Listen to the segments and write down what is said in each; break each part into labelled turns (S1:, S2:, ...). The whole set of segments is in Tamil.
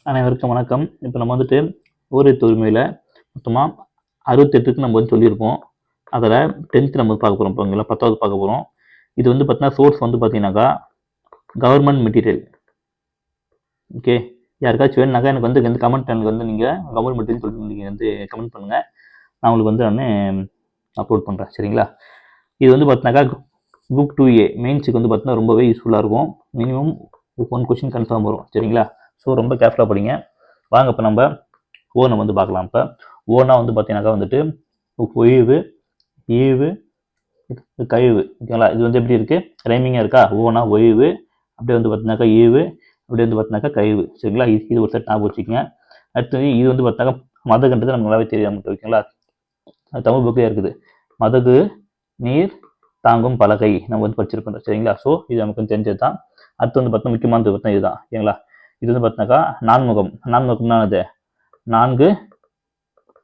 S1: அனைவருக்கும் வணக்கம். இப்போ நம்ம வந்துட்டு ஓரெழுத்து உரிமையில் மொத்தமாக 68க்கு நம்ம வந்து சொல்லியிருப்போம். அதில் 10th நம்ம பார்க்க போகிறோம். இப்போ இங்கே 10வது பார்க்க போகிறோம். இது வந்து பார்த்தீங்கன்னா சோர்ஸ் வந்து பார்த்தீங்கன்னாக்கா கவர்மெண்ட் மெட்டீரியல். ஓகே, யாருக்காச்சும் வேணுனாக்கா எனக்கு வந்து இந்த கமெண்ட் எனக்கு வந்து நீங்கள் கவர்மெண்ட் மெட்டீரியல் சொல்லிட்டு நீங்கள் வந்து கமெண்ட் பண்ணுங்கள். நான் உங்களுக்கு வந்து நான் அப்லோட் பண்ணுறேன். சரிங்களா? இது வந்து பார்த்தீங்கன்னாக்கா புக் 2A மெயின்ஸுக்கு வந்து பார்த்தீங்கன்னா ரொம்பவே யூஸ்ஃபுல்லாக இருக்கும். மினிமம் 1 கொஸ்டின் கன்ஃபார்ம் வரும். சரிங்களா? ஸோ ரொம்ப கேர்ஃபுல்லாக படிங்க. வாங்க இப்போ நம்ம ஓனை வந்து பார்க்கலாம். இப்போ ஓனா வந்து பார்த்தீங்கன்னாக்கா வந்துட்டு ஒய்வு, ஈவு, கழிவு. ஓகேங்களா? இது வந்து எப்படி இருக்குது, ரைமிங்காக இருக்கா? ஓனா ஒய்வு, அப்படியே வந்து பார்த்தீங்கன்னாக்கா ஈவு, அப்படியே வந்து பார்த்தீங்கன்னாக்கா கழிவு. சரிங்களா? இது ஒரு செட் ஞாபகம் வச்சுக்கோங்க. அடுத்தது இது வந்து பார்த்தீங்கன்னா மதகுன்றது நமக்கு நல்லாவே தெரியாமல். ஓகேங்களா? அது தமிழ் புக்கே இருக்குது. மதகு நீர் தாங்கும் பலகை நம்ம வந்து படிச்சிருக்கோம். சரிங்களா? ஸோ இது நமக்கு வந்து தெரிஞ்சது தான். அடுத்து வந்து பார்த்தீங்கன்னா முக்கியமானது பார்த்தீங்கன்னா இதுதான். ஓகேங்களா? இது வந்து பார்த்தீங்கன்னாக்கா நான்முகம். நான்முகம்னா அது 4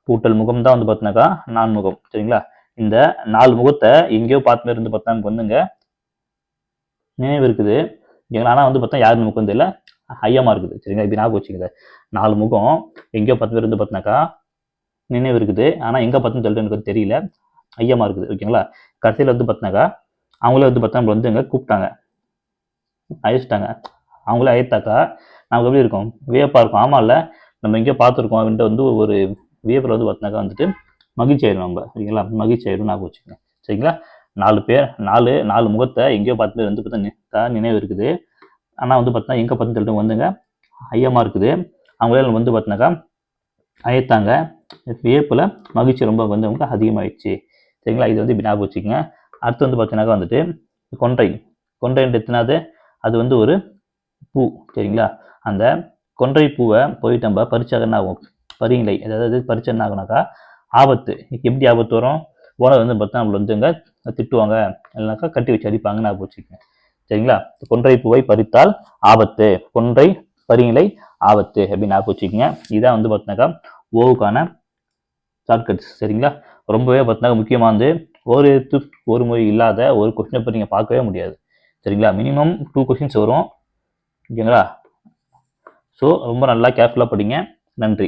S1: கூட்டல் முகம் தான் வந்து பார்த்தீங்கன்னாக்கா நான்முகம். சரிங்களா? இந்த 4 முகத்தை எங்கேயோ பார்த்து இருந்து பார்த்தா நமக்கு வந்துங்க நினைவு இருக்குது. ஓகேங்களா? ஆனால் வந்து பார்த்தா யாரும் நமக்கு வந்து இல்லை, ஐயமா இருக்குது. சரிங்களா? இப்படி ஞாபகம் வச்சுக்கோங்க. 4 முகம் எங்கேயோ பார்த்து இருந்து பார்த்தீங்கன்னாக்கா நினைவு இருக்குது. ஆனால் எங்கே பார்த்துன்னு சொல்லிட்டு எனக்கு தெரியல, ஐயமா இருக்குது. ஓகேங்களா? கடைசியில் வந்து பார்த்தீங்கன்னாக்கா அவங்களே வந்து பார்த்தா நம்மளை வந்து எங்கே கூப்பிட்டாங்க, அழைச்சிட்டாங்க. அவங்களே அழைத்தாக்கா நமக்கு எப்படி இருக்கும், வியப்பாக இருக்கும். ஆமாம் இல்லை, நம்ம எங்கேயோ பார்த்துருக்கோம் அப்படின்ட்டு வந்து ஒரு வியப்பில் வந்து பார்த்தினாக்கா வந்துட்டு மகிழ்ச்சி ஆயிடும் நம்ம. சரிங்களா? மகிழ்ச்சி ஆயிடும் ஞாபகம் வச்சுக்கோங்க. சரிங்களா? 4 பேர், 4 முகத்தை எங்கேயோ பார்த்து வந்து பார்த்தா நினைவு இருக்குது. ஆனால் வந்து பார்த்தீங்கன்னா எங்கே பார்த்து சொல்லிட்டு வந்துங்க ஐயமாக இருக்குது. அவங்களே வந்து பார்த்தினாக்கா அழைத்தாங்க. வியப்பில் மகிழ்ச்சி ரொம்ப வந்து அவங்களுக்கு அதிகமாகிடுச்சு. சரிங்களா? இது வந்து இப்படி ஞாபகம் வச்சுக்கோங்க. அடுத்து வந்து பார்த்தீங்கன்னாக்கா வந்துட்டு கொன்றை. கொன்றைன்ட்டு எத்தினாது அது வந்து ஒரு பூ. சரிங்களா? அந்த கொன்றை பூவை போயிட்டு நம்ம பறிச்சாக என்ன ஆகும், பரிநிலை, அதாவது பறிச்சா என்ன ஆகுனாக்கா ஆபத்து. எப்படி ஆபத்து வரும், ஓனர் வந்து பார்த்தா நம்மளை வந்து எங்கே திட்டுவாங்க, இல்லைனாக்கா கட்டி வச்சு அடிப்பாங்கன்னு ஞாபகம் வச்சுக்கோங்க. சரிங்களா? கொன்றை பூவை பறித்தால் ஆபத்து, கொன்றை பரிநிலை ஆபத்து அப்படின்னு ஞாபகம் வச்சுக்கோங்க. இதான் வந்து பார்த்தீங்கன்னாக்கா ஓவுக்கான ஷார்ட்கட்ஸ். சரிங்களா? ரொம்பவே பார்த்தீங்கன்னா முக்கியமானது. ஒரு எழுத்து ஒரு மொழி இல்லாத ஒரு கொஸ்டினை இப்போ நீங்கள் பார்க்கவே முடியாது. சரிங்களா? மினிமம் 2 கொஸ்டின்ஸ் வரும். ஓகேங்களா? ஸோ ரொம்ப நல்லா கேர்ஃபுல்லாக படிங்க. நன்றி.